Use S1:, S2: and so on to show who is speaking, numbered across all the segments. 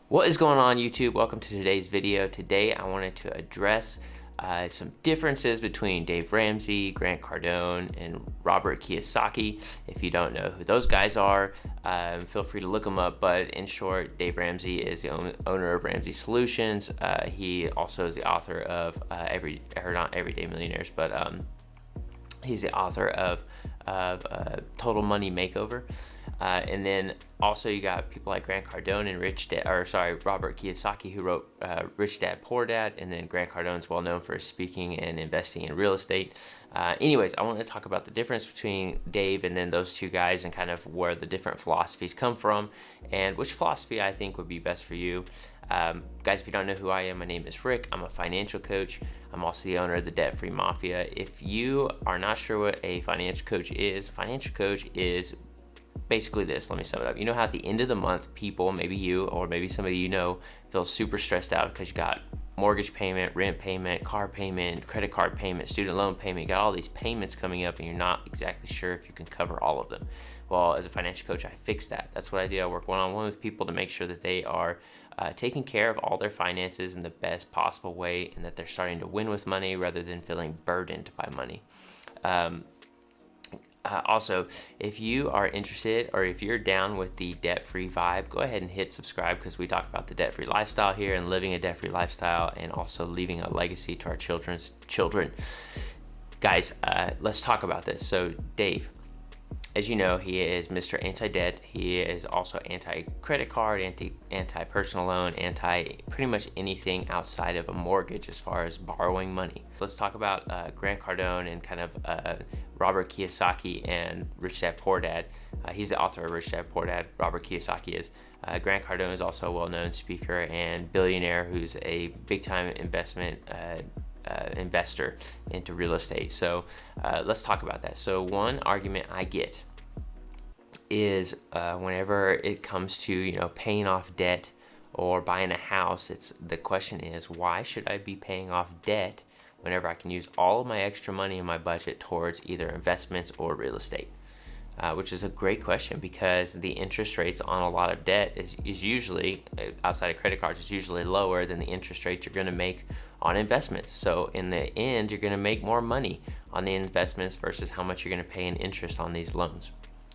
S1: What is going on, YouTube? Welcome to today's video. Today I wanted to address some differences between Dave Ramsey, Grant Cardone, and Robert Kiyosaki. If you don't know who those guys are, feel free to look them up. But in short, Dave Ramsey is the owner of Ramsey Solutions. He also is the author of not Everyday Millionaires, but he's the author of Total Money Makeover. And then also you got people like Grant Cardone and Robert Kiyosaki, who wrote Rich Dad Poor Dad, and then Grant Cardone's well known for speaking and investing in real estate. Anyways, I want to talk about the difference between Dave and then those two guys and kind of where the different philosophies come from and which philosophy I think would be best for you. Guys, if you don't know who I am, my name is Rick. I'm a financial coach. I'm also the owner of the Debt Free Mafia. If you are not sure what a financial coach is basically this. Let me sum it up. You know how at the end of the month, people, maybe you or maybe somebody you know, feel super stressed out because you got mortgage payment, rent payment, car payment, credit card payment, student loan payment. You got all these payments coming up and you're not exactly sure if you can cover all of them. Well, as a financial coach, I fix that. That's what I do. I work one-on-one with people to make sure that they are taking care of all their finances in the best possible way and that they're starting to win with money rather than feeling burdened by money. Also, if you are interested or if you're down with the debt-free vibe, go ahead and hit subscribe because we talk about the debt-free lifestyle here and living a debt-free lifestyle and also leaving a legacy to our children's children. Guys, let's talk about this. So Dave, as you know, he is Mr. Anti-Debt. He is also anti-credit card, anti-personal loan, pretty much anything outside of a mortgage as far as borrowing money. Let's talk about Grant Cardone and kind of Robert Kiyosaki and Rich Dad Poor Dad. He's the author of Rich Dad Poor Dad. Robert Kiyosaki is. Grant Cardone is also a well-known speaker and billionaire who's a big-time investor into real estate. So let's talk about that. So one argument I get is whenever it comes to paying off debt or buying a house, the question is, why should I be paying off debt whenever I can use all of my extra money in my budget towards either investments or real estate? Which is a great question because the interest rates on a lot of debt is usually, outside of credit cards, is usually lower than the interest rates you're going to make on investments. So in the end, you're going to make more money on the investments versus how much you're going to pay in interest on these loans.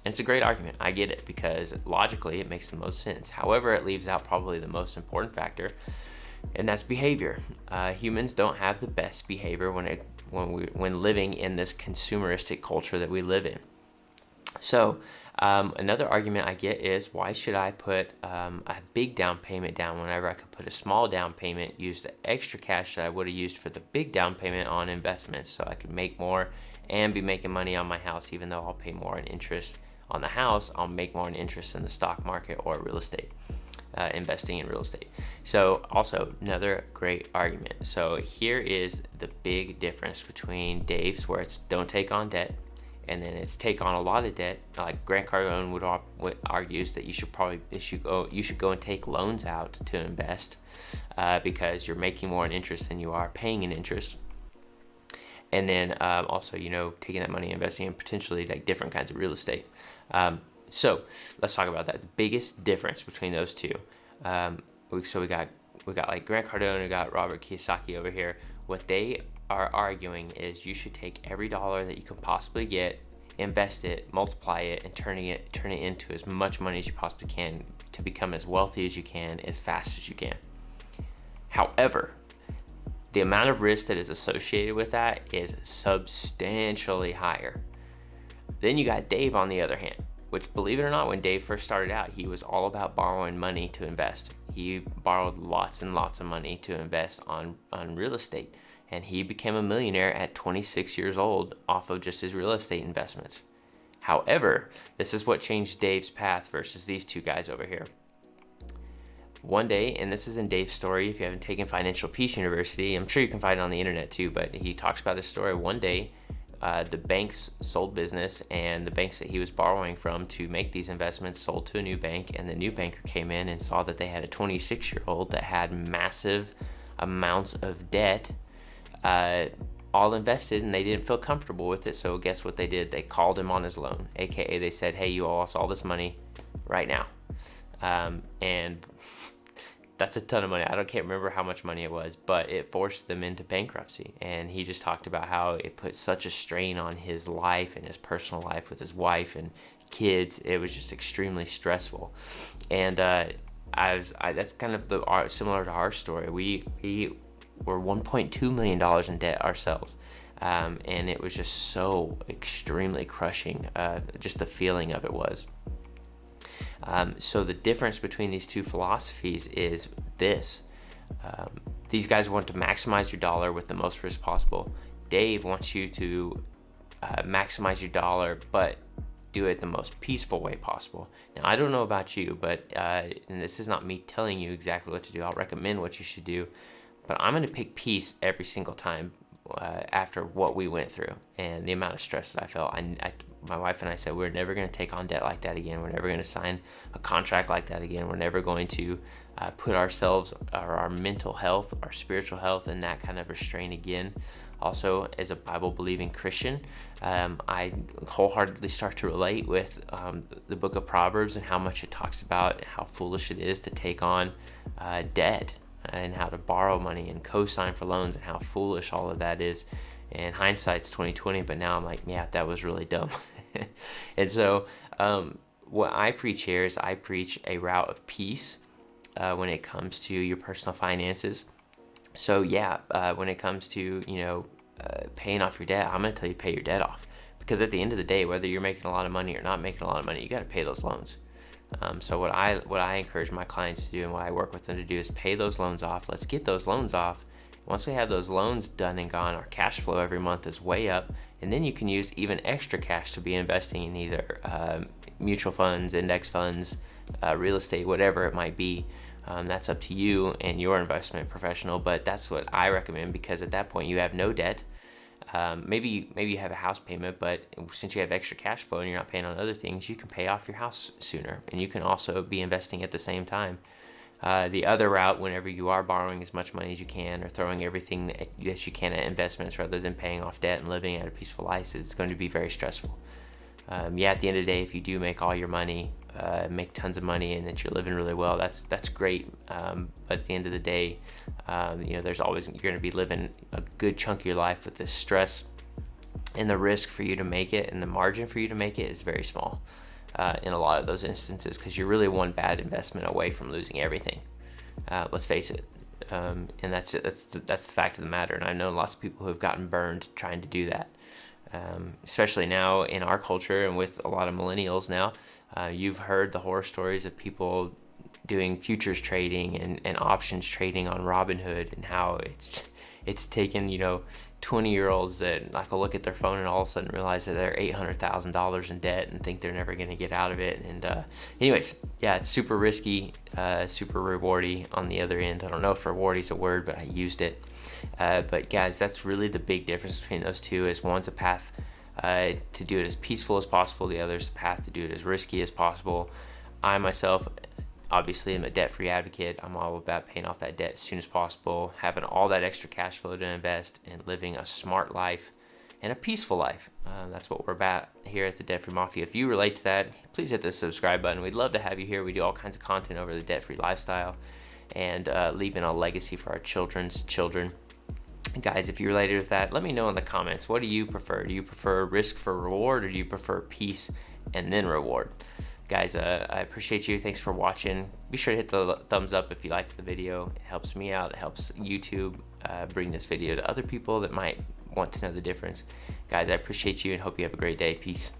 S1: And it's a great argument. I get it because logically it makes the most sense. However, it leaves out probably the most important factor, and that's behavior. Humans don't have the best behavior when living in this consumeristic culture that we live in. So another argument I get is, why should I put a big down payment down whenever I could put a small down payment, use the extra cash that I would have used for the big down payment on investments so I could make more and be making money on my house, even though I'll pay more in interest on the house, I'll make more in interest in the stock market or real estate, investing in real estate. So also another great argument. So here is the big difference between Dave's, where it's don't take on debt, and then it's take on a lot of debt. Like Grant Cardone would argues that you should go and take loans out to invest because you're making more in interest than you are paying in interest. And then also, taking that money and investing in potentially like different kinds of real estate. So let's talk about that. The biggest difference between those two. We got like Grant Cardone, we got Robert Kiyosaki over here. What they are arguing is you should take every dollar that you can possibly get, invest it, multiply it, and turn it into as much money as you possibly can to become as wealthy as you can, as fast as you can. However, the amount of risk that is associated with that is substantially higher. Then you got Dave on the other hand, which, believe it or not, when Dave first started out, he was all about borrowing money to invest. He borrowed lots and lots of money to invest on real estate. And he became a millionaire at 26 years old off of just his real estate investments. However, this is what changed Dave's path versus these two guys over here. One day, and this is in Dave's story, if you haven't taken Financial Peace University, I'm sure you can find it on the internet too, but he talks about his story. One day, the banks sold business, and the banks that he was borrowing from to make these investments sold to a new bank, and the new banker came in and saw that they had a 26-year-old that had massive amounts of debt all invested, and they didn't feel comfortable with it. So guess what they did? They called him on his loan, aka they said, hey, you owe us all this money right now. And that's a ton of money. Can't remember how much money it was, but it forced them into bankruptcy. And he just talked about how it put such a strain on his life and his personal life with his wife and kids. It was just extremely stressful. And that's kind of similar to our story. We were $1.2 million in debt ourselves. And it was just so extremely crushing, just the feeling of it was. So the difference between these two philosophies is this. These guys want to maximize your dollar with the most risk possible. Dave wants you to maximize your dollar, but do it the most peaceful way possible. Now, I don't know about you, but and this is not me telling you exactly what to do. I'll recommend what you should do, but I'm going to pick peace every single time after what we went through and the amount of stress that I felt. My wife and I said, we're never going to take on debt like that again. We're never going to sign a contract like that again. We're never going to put ourselves or our mental health, our spiritual health in that kind of restraint again. Also, as a Bible-believing Christian, I wholeheartedly start to relate with the book of Proverbs and how much it talks about how foolish it is to take on debt and how to borrow money and co-sign for loans and how foolish all of that is. And hindsight's 2020, but now I'm like, yeah, that was really dumb. And so what I preach here is I preach a route of peace when it comes to your personal finances. So when it comes to paying off your debt, I'm going to tell you pay your debt off, because at the end of the day, whether you're making a lot of money or not making a lot of money, you got to pay those loans. So what I encourage my clients to do and what I work with them to do is pay those loans off. Let's get those loans off. Once we have those loans done and gone, our cash flow every month is way up, and then you can use even extra cash to be investing in either mutual funds, index funds, real estate, whatever it might be. That's up to you and your investment professional, but that's what I recommend, because at that point you have no debt. Maybe you have a house payment, but since you have extra cash flow and you're not paying on other things, you can pay off your house sooner, and you can also be investing at the same time. The other route, whenever you are borrowing as much money as you can or throwing everything that you can at investments rather than paying off debt and living at a peaceful life, it's going to be very stressful. At the end of the day, if you do make all your money, make tons of money, and that you're living really well, that's great. But at the end of the day, there's always, you're going to be living a good chunk of your life with this stress, and the risk for you to make it and the margin for you to make it is very small in a lot of those instances, because you're really one bad investment away from losing everything. Let's face it. And that's the fact of the matter. And I know lots of people who have gotten burned trying to do that. Especially now in our culture and with a lot of millennials now, you've heard the horror stories of people doing futures trading and options trading on Robinhood, and how it's taken 20-year-olds that like will look at their phone and all of a sudden realize that they're $800,000 in debt and think they're never going to get out of it. And anyways, it's super risky, super rewardy on the other end. I don't know if rewardy is a word, but I used it. But guys, that's really the big difference between those two. Is one's a path to do it as peaceful as possible, the other's a path to do it as risky as possible. I myself obviously am a debt-free advocate. I'm all about paying off that debt as soon as possible, having all that extra cash flow to invest, and living a smart life and a peaceful life. That's what we're about here at the Debt-Free Mafia. If you relate to that, please hit the subscribe button. We'd love to have you here. We do all kinds of content over the debt-free lifestyle and leaving a legacy for our children's children. Guys, if you related with that, let me know in the comments. What do you prefer? Do you prefer risk for reward, or do you prefer peace and then reward? Guys, I appreciate you. Thanks for watching. Be sure to hit the thumbs up if you liked the video. It helps me out. It helps YouTube bring this video to other people that might want to know the difference. Guys, I appreciate you and hope you have a great day. Peace.